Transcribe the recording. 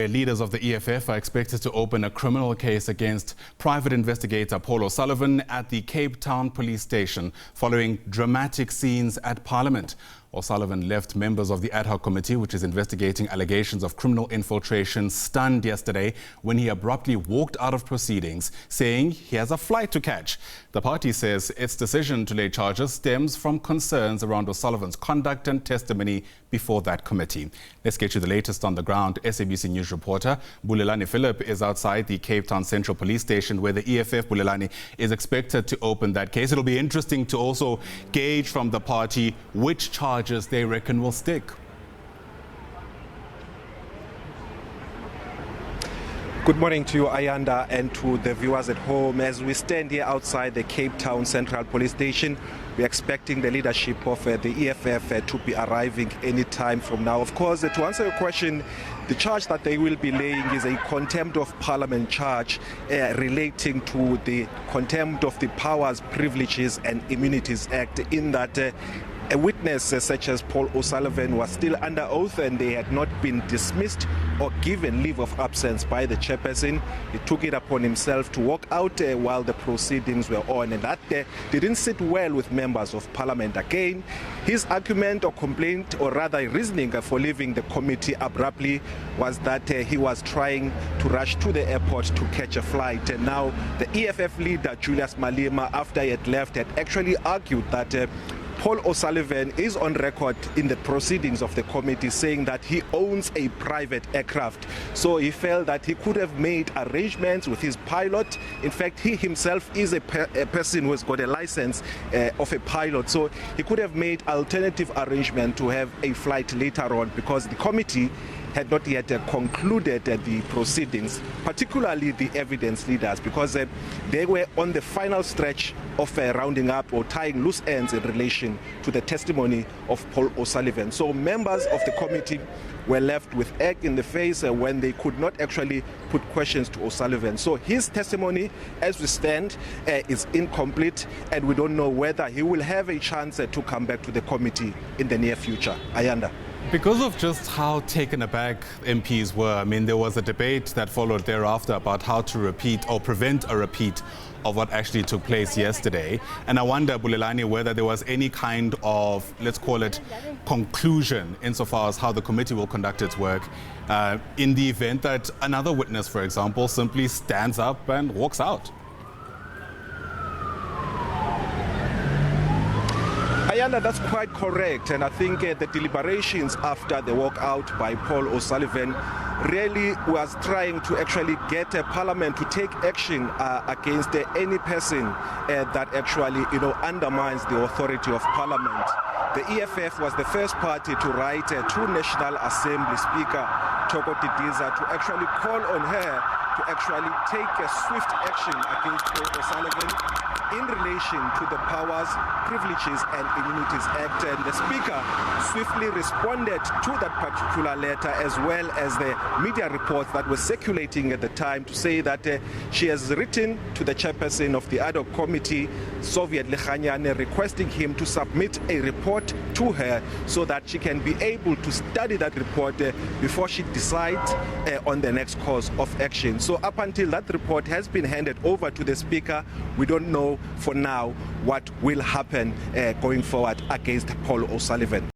Leaders of the EFF are expected to open a criminal case against private investigator Paul O'Sullivan at the Cape Town police station following dramatic scenes at Parliament. O'Sullivan left members of the Ad Hoc Committee, which is investigating allegations of criminal infiltration, stunned yesterday when he abruptly walked out of proceedings, saying he has a flight to catch. The party says its decision to lay charges stems from concerns around O'Sullivan's conduct and testimony before that committee. Let's get you the latest on the ground. SABC News reporter Bulelani Phillip is outside the Cape Town Central Police Station where the EFF, Bulelani, is expected to open that case. It'll be interesting to also gauge from the party which charges they reckon will stick. Good morning to you, Ayanda, and to the viewers at home. As we stand here outside the Cape Town Central Police Station, we're expecting the leadership of the EFF to be arriving any time from now. Of course, to answer your question, the charge that they will be laying is a contempt of parliament charge relating to the Contempt of the Powers, Privileges and Immunities Act, in that a witness such as Paul O'Sullivan was still under oath and they had not been dismissed or given leave of absence by the chairperson. He took it upon himself to walk out while the proceedings were on, and that didn't sit well with members of parliament. Again, his argument or complaint, or rather reasoning for leaving the committee abruptly, was that he was trying to rush to the airport to catch a flight. And now the EFF leader Julius Malema, after he had left, had actually argued that Paul O'Sullivan is on record in the proceedings of the committee saying that he owns a private aircraft. So he felt that he could have made arrangements with his pilot. In fact, he himself is a person who has got a license of a pilot. So he could have made alternative arrangement to have a flight later on, because the committee had not yet concluded the proceedings, particularly the evidence leaders, because they were on the final stretch of rounding up or tying loose ends in relation to the testimony of Paul O'Sullivan. So members of the committee were left with egg in the face when they could not actually put questions to O'Sullivan. So his testimony, as we stand, is incomplete, and we don't know whether he will have a chance to come back to the committee in the near future. Ayanda. Because of just how taken aback MPs were, I mean, there was a debate that followed thereafter about how to repeat or prevent a repeat of what actually took place yesterday. And I wonder, Bulelani, whether there was any kind of, let's call it, conclusion insofar as how the committee will conduct its work in the event that another witness, for example, simply stands up and walks out. Ayanda, that's quite correct, and I think the deliberations after the walkout by Paul O'Sullivan really was trying to actually get Parliament to take action against any person that actually, undermines the authority of Parliament. The EFF was the first party to write to National Assembly Speaker Thoko Didiza to actually call on her to actually take a swift action against Paul O'Sullivan in relation to the Powers, Privileges and Immunities Act. And the Speaker swiftly responded to that particular letter, as well as the media reports that were circulating at the time, to say that she has written to the chairperson of the Ad Hoc Committee, Soviet Lechanyane, requesting him to submit a report to her so that she can be able to study that report before she decides on the next course of action. So up until that report has been handed over to the Speaker, we don't know for now what will happen going forward against Paul O'Sullivan.